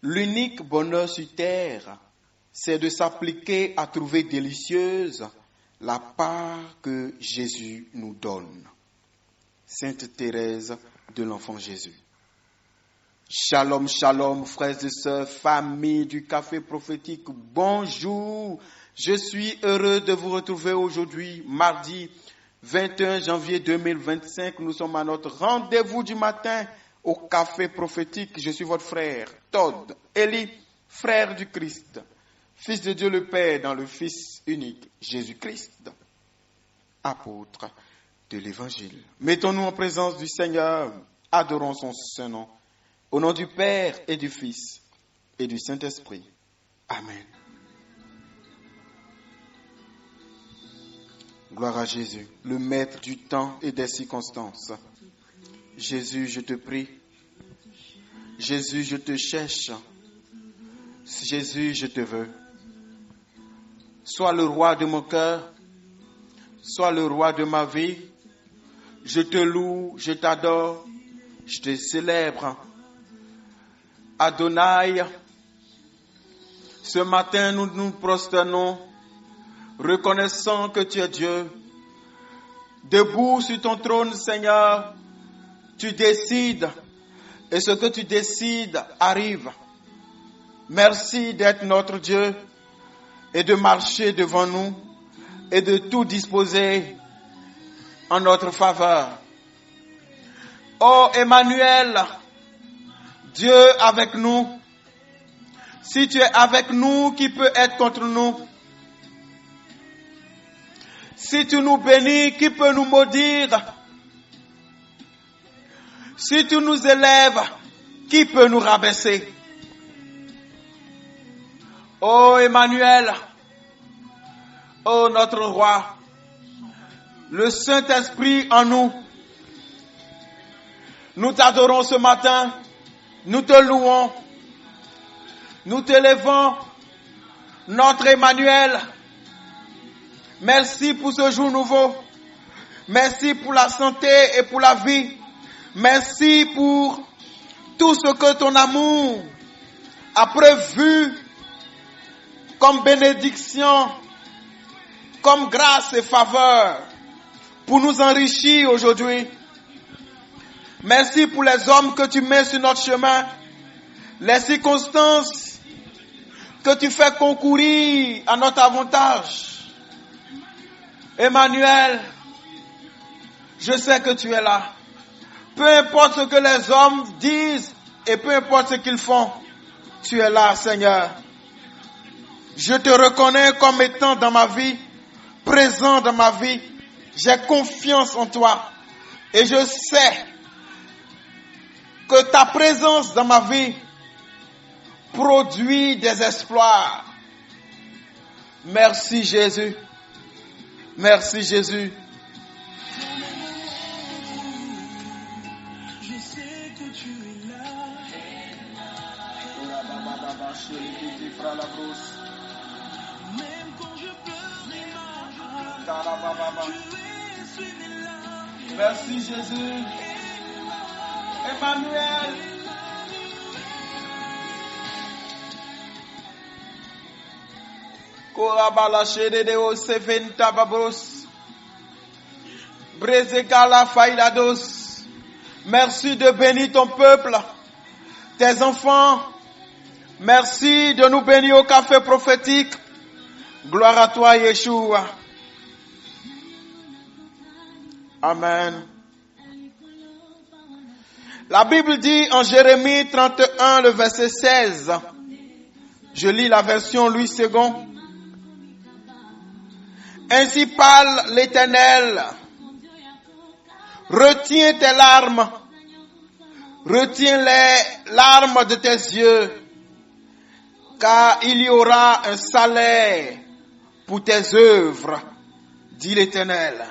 L'unique bonheur sur terre, c'est de s'appliquer à trouver délicieuse la part que Jésus nous donne. Sainte Thérèse de l'Enfant Jésus. Shalom, shalom, frères et sœurs, famille du Café Prophétique, bonjour. Je suis heureux de vous retrouver aujourd'hui, mardi 21 janvier 2025. Nous sommes à notre rendez-vous du matin au Café Prophétique. Je suis votre frère, Todd Eli, frère du Christ, Fils de Dieu le Père dans le Fils unique, Jésus-Christ, apôtre de l'Évangile. Mettons-nous en présence du Seigneur, adorons son Saint-Nom. Au nom du Père et du Fils et du Saint-Esprit. Amen. Gloire à Jésus, le maître du temps et des circonstances. Jésus, je te prie. Jésus, je te cherche. Jésus, je te veux. Sois le roi de mon cœur. Sois le roi de ma vie. Je te loue, je t'adore, je te célèbre. Adonai, ce matin nous nous prosternons, reconnaissant que tu es Dieu. Debout sur ton trône, Seigneur, tu décides, et ce que tu décides arrive. Merci d'être notre Dieu et de marcher devant nous et de tout disposer en notre faveur. Ô Emmanuel, Dieu avec nous. Si tu es avec nous, qui peut être contre nous? Si tu nous bénis, qui peut nous maudire? Si tu nous élèves, qui peut nous rabaisser? Ô Emmanuel, ô notre roi, le Saint-Esprit en nous, nous t'adorons ce matin. Nous te louons, nous t'élèvons, notre Emmanuel. Merci pour ce jour nouveau. Merci pour la santé et pour la vie. Merci pour tout ce que ton amour a prévu comme bénédiction, comme grâce et faveur pour nous enrichir aujourd'hui. Merci pour les hommes que tu mets sur notre chemin, les circonstances que tu fais concourir à notre avantage. Emmanuel, je sais que tu es là. Peu importe ce que les hommes disent et peu importe ce qu'ils font, tu es là, Seigneur. Je te reconnais comme étant dans ma vie, présent dans ma vie. J'ai confiance en toi et je sais que ta présence dans ma vie produit des exploits. Merci Jésus. Merci Jésus. Je sais que tu es là. Même quand je pleure et marche, tu es là. Merci Jésus. Emmanuel. Korabala shedeo seventa babros. Brezekala faidados. Merci de bénir ton peuple, tes enfants. Merci de nous bénir au Café Prophétique. Gloire à toi, Yeshua. Amen. La Bible dit en Jérémie 31, le verset 16, je lis la version Louis II. Ainsi parle l'Éternel, retiens tes larmes, retiens les larmes de tes yeux, car il y aura un salaire pour tes œuvres, dit l'Éternel.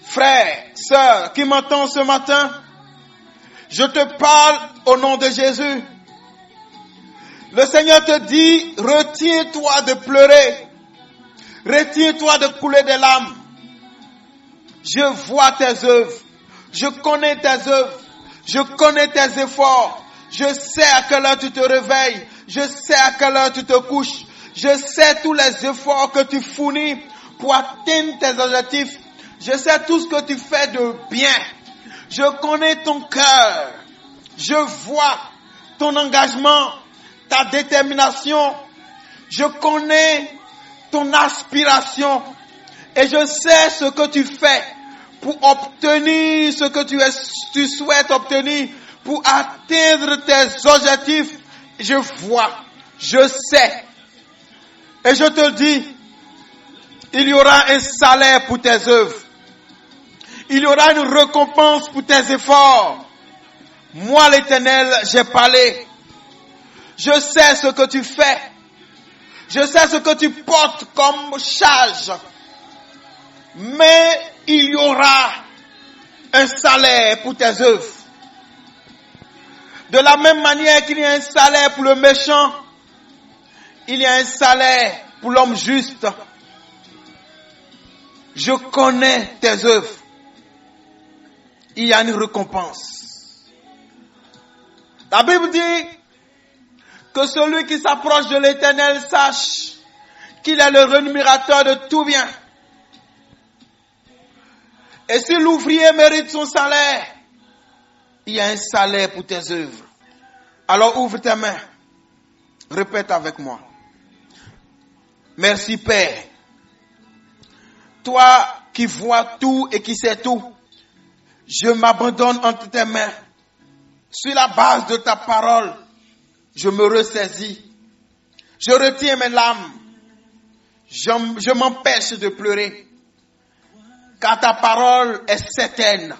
Frère, sœur, qui m'entend ce matin, je te parle au nom de Jésus. Le Seigneur te dit, retiens-toi de pleurer. Retiens-toi de couler des larmes. Je vois tes œuvres. Je connais tes œuvres. Je connais tes efforts. Je sais à quelle heure tu te réveilles. Je sais à quelle heure tu te couches. Je sais tous les efforts que tu fournis pour atteindre tes objectifs. Je sais tout ce que tu fais de bien. Je connais ton cœur. Je vois ton engagement, ta détermination. Je connais ton aspiration. Et je sais ce que tu fais pour obtenir ce que tu souhaites obtenir, pour atteindre tes objectifs. Je vois, je sais. Et je te le dis, il y aura un salaire pour tes œuvres. Il y aura une récompense pour tes efforts. Moi, l'Éternel, j'ai parlé. Je sais ce que tu fais. Je sais ce que tu portes comme charge. Mais il y aura un salaire pour tes œuvres. De la même manière qu'il y a un salaire pour le méchant, il y a un salaire pour l'homme juste. Je connais tes œuvres. Il y a une récompense. La Bible dit que celui qui s'approche de l'Éternel sache qu'il est le rémunérateur de tout bien. Et si l'ouvrier mérite son salaire, il y a un salaire pour tes œuvres. Alors ouvre tes mains. Répète avec moi. Merci Père. Toi qui vois tout et qui sais tout, je m'abandonne entre tes mains. Sur la base de ta parole, je me ressaisis. Je retiens mes larmes. Je m'empêche de pleurer. Car ta parole est certaine.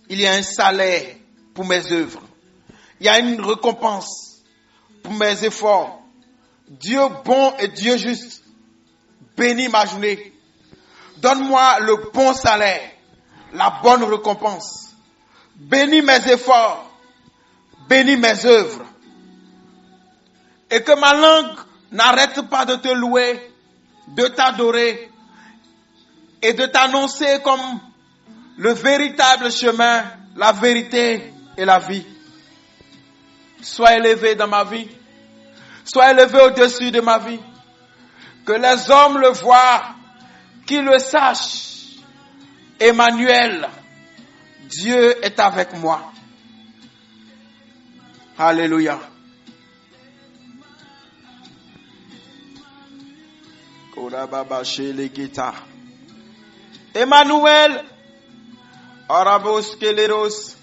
Il y a un salaire pour mes œuvres. Il y a une récompense pour mes efforts. Dieu bon et Dieu juste, bénis ma journée. Donne-moi le bon salaire, la bonne récompense. Bénis mes efforts, bénis mes œuvres. Et que ma langue n'arrête pas de te louer, de t'adorer et de t'annoncer comme le véritable chemin, la vérité et la vie. Sois élevé dans ma vie. Sois élevé au-dessus de ma vie. Que les hommes le voient, qu'ils le sachent. Emmanuel, Dieu est avec moi. Alléluia. Emmanuel, Arabos Keleros.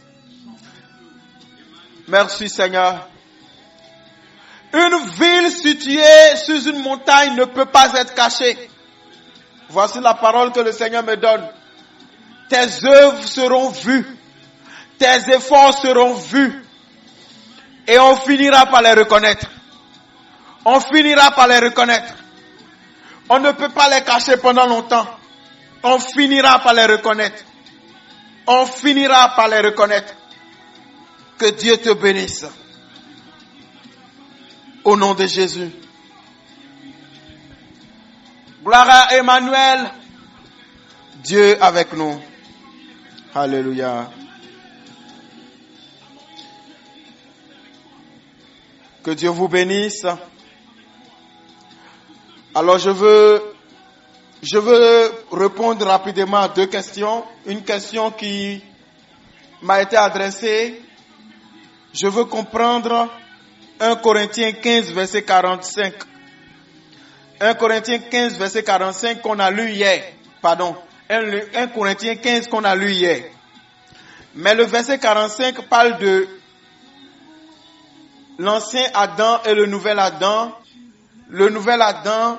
Merci Seigneur. Une ville située sur une montagne ne peut pas être cachée. Voici la parole que le Seigneur me donne. Tes œuvres seront vues. Tes efforts seront vus. Et on finira par les reconnaître. On finira par les reconnaître. On ne peut pas les cacher pendant longtemps. On finira par les reconnaître. On finira par les reconnaître. Que Dieu te bénisse. Au nom de Jésus. Gloire à Emmanuel. Dieu avec nous. Alléluia. Que Dieu vous bénisse. Alors je veux répondre rapidement à deux questions. Une question qui m'a été adressée. Je veux comprendre 1 Corinthiens 15, verset 45. 1 Corinthiens 15, verset 45 qu'on a lu hier. Pardon. 1 Corinthiens 15 qu'on a lu hier. Mais le verset 45 parle de l'ancien Adam et le nouvel Adam. Le nouvel Adam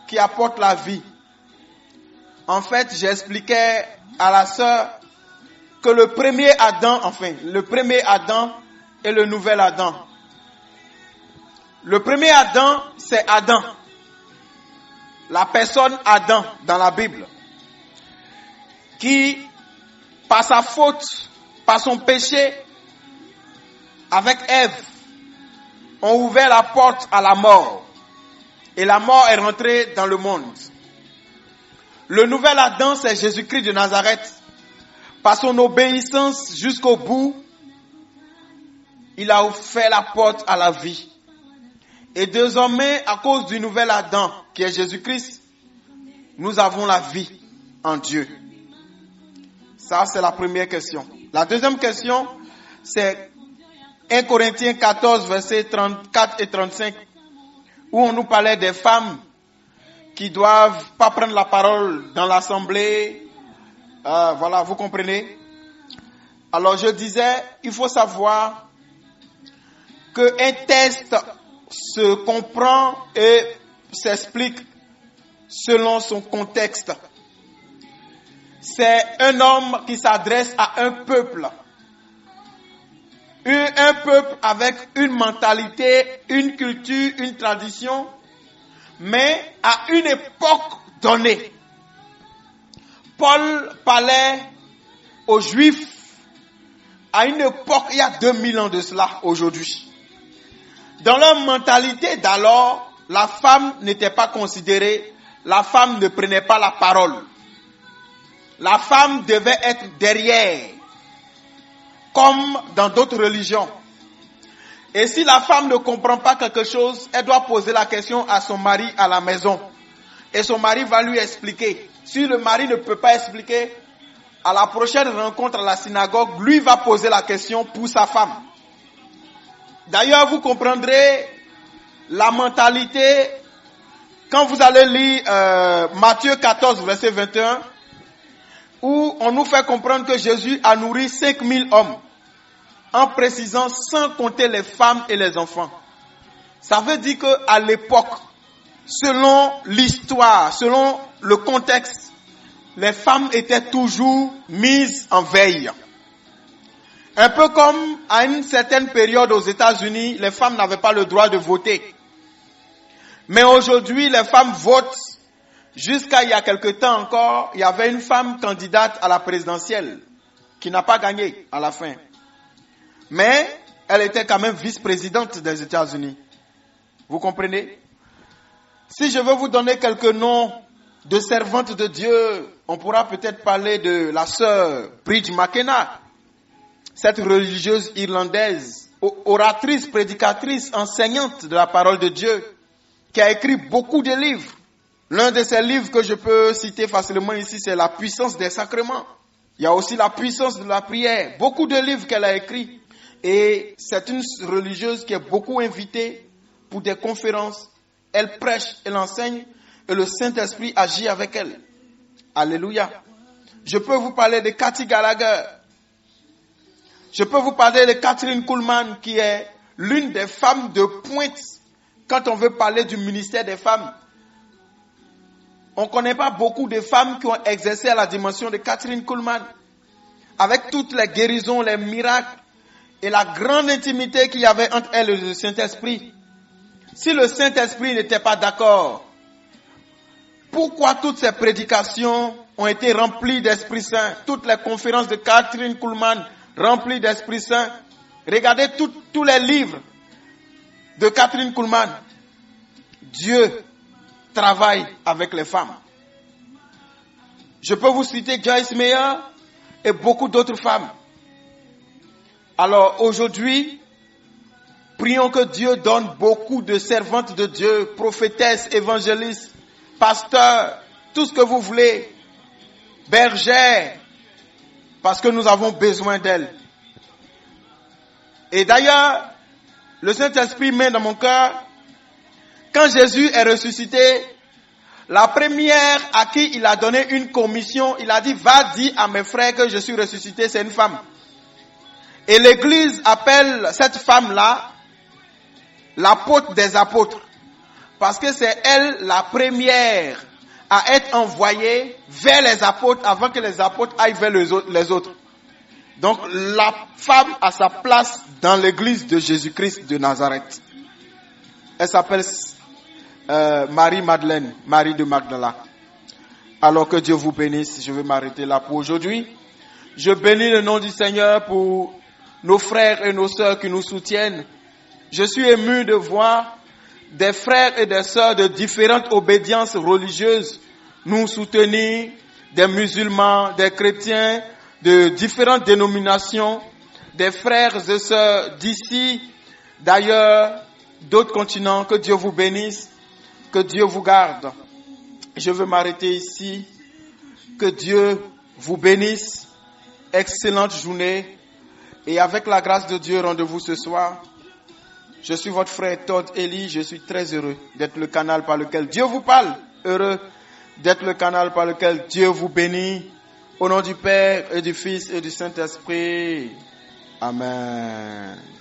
qui apporte la vie. En fait, j'expliquais à la sœur que le premier Adam et le nouvel Adam. Le premier Adam, c'est Adam. La personne Adam dans la Bible. Qui, par sa faute, par son péché, avec Ève, ont ouvert la porte à la mort. Et la mort est rentrée dans le monde. Le nouvel Adam, c'est Jésus-Christ de Nazareth. Par son obéissance jusqu'au bout, il a offert la porte à la vie. Et désormais, à cause du nouvel Adam, qui est Jésus-Christ, nous avons la vie en Dieu. Ça, c'est la première question. La deuxième question, c'est 1 Corinthiens 14, versets 34 et 35, où on nous parlait des femmes qui doivent pas prendre la parole dans l'assemblée. Voilà, vous comprenez? Alors je disais, il faut savoir qu'un texte se comprend et s'explique selon son contexte. C'est un homme qui s'adresse à un peuple. Un peuple avec une mentalité, une culture, une tradition, mais à une époque donnée. Paul parlait aux Juifs à une époque, il y a 2000 ans de cela, aujourd'hui. Dans leur mentalité d'alors, la femme n'était pas considérée, la femme ne prenait pas la parole. La femme devait être derrière, comme dans d'autres religions. Et si la femme ne comprend pas quelque chose, elle doit poser la question à son mari à la maison. Et son mari va lui expliquer. Si le mari ne peut pas expliquer, à la prochaine rencontre à la synagogue, lui va poser la question pour sa femme. D'ailleurs, vous comprendrez la mentalité quand vous allez lire Matthieu 14, verset 21, où on nous fait comprendre que Jésus a nourri 5000 hommes, en précisant sans compter les femmes et les enfants. Ça veut dire qu'à l'époque, selon l'histoire, selon le contexte, les femmes étaient toujours mises en veille. Un peu comme à une certaine période aux États-Unis, les femmes n'avaient pas le droit de voter. Mais aujourd'hui, les femmes votent. Jusqu'à il y a quelque temps encore, il y avait une femme candidate à la présidentielle qui n'a pas gagné à la fin. Mais elle était quand même vice-présidente des États-Unis. Vous comprenez? Si je veux vous donner quelques noms de servantes de Dieu, on pourra peut-être parler de la sœur Bridge McKenna, cette religieuse irlandaise, oratrice, prédicatrice, enseignante de la parole de Dieu, qui a écrit beaucoup de livres. L'un de ses livres que je peux citer facilement ici, c'est La puissance des sacrements. Il y a aussi La puissance de la prière. Beaucoup de livres qu'elle a écrits. Et c'est une religieuse qui est beaucoup invitée pour des conférences. Elle prêche, elle enseigne et le Saint-Esprit agit avec elle. Alléluia. Je peux vous parler de Kathy Gallagher. Je peux vous parler de Catherine Kuhlman, qui est l'une des femmes de pointe quand on veut parler du ministère des femmes. On ne connaît pas beaucoup de femmes qui ont exercé à la dimension de Catherine Kuhlman, avec toutes les guérisons, les miracles et la grande intimité qu'il y avait entre elle et le Saint-Esprit. Si le Saint-Esprit n'était pas d'accord, pourquoi toutes ces prédications ont été remplies d'Esprit Saint? Toutes les conférences de Catherine Kuhlman remplies d'Esprit Saint. Regardez tous les livres de Catherine Kuhlman. Dieu travaille avec les femmes. Je peux vous citer Joyce Meyer et beaucoup d'autres femmes. Alors aujourd'hui, prions que Dieu donne beaucoup de servantes de Dieu, prophétesses, évangélistes, pasteurs, tout ce que vous voulez, bergères, parce que nous avons besoin d'elles. Et d'ailleurs, le Saint-Esprit met dans mon cœur, quand Jésus est ressuscité, la première à qui il a donné une commission, il a dit, va dire à mes frères que je suis ressuscité, c'est une femme. Et l'Église appelle cette femme-là l'apôtre des apôtres. Parce que c'est elle la première à être envoyée vers les apôtres avant que les apôtres aillent vers les autres. Donc la femme a sa place dans l'église de Jésus-Christ de Nazareth. Elle s'appelle Marie-Madeleine, Marie de Magdala. Alors que Dieu vous bénisse, je vais m'arrêter là pour aujourd'hui. Je bénis le nom du Seigneur pour nos frères et nos sœurs qui nous soutiennent. Je suis ému de voir des frères et des sœurs de différentes obédiences religieuses nous soutenir, des musulmans, des chrétiens, de différentes dénominations, des frères et sœurs d'ici, d'ailleurs, d'autres continents. Que Dieu vous bénisse, que Dieu vous garde. Je veux m'arrêter ici. Que Dieu vous bénisse. Excellente journée. Et avec la grâce de Dieu, rendez-vous ce soir. Je suis votre frère Todd Eli. Je suis très heureux d'être le canal par lequel Dieu vous parle. Heureux d'être le canal par lequel Dieu vous bénit. Au nom du Père et du Fils et du Saint-Esprit. Amen.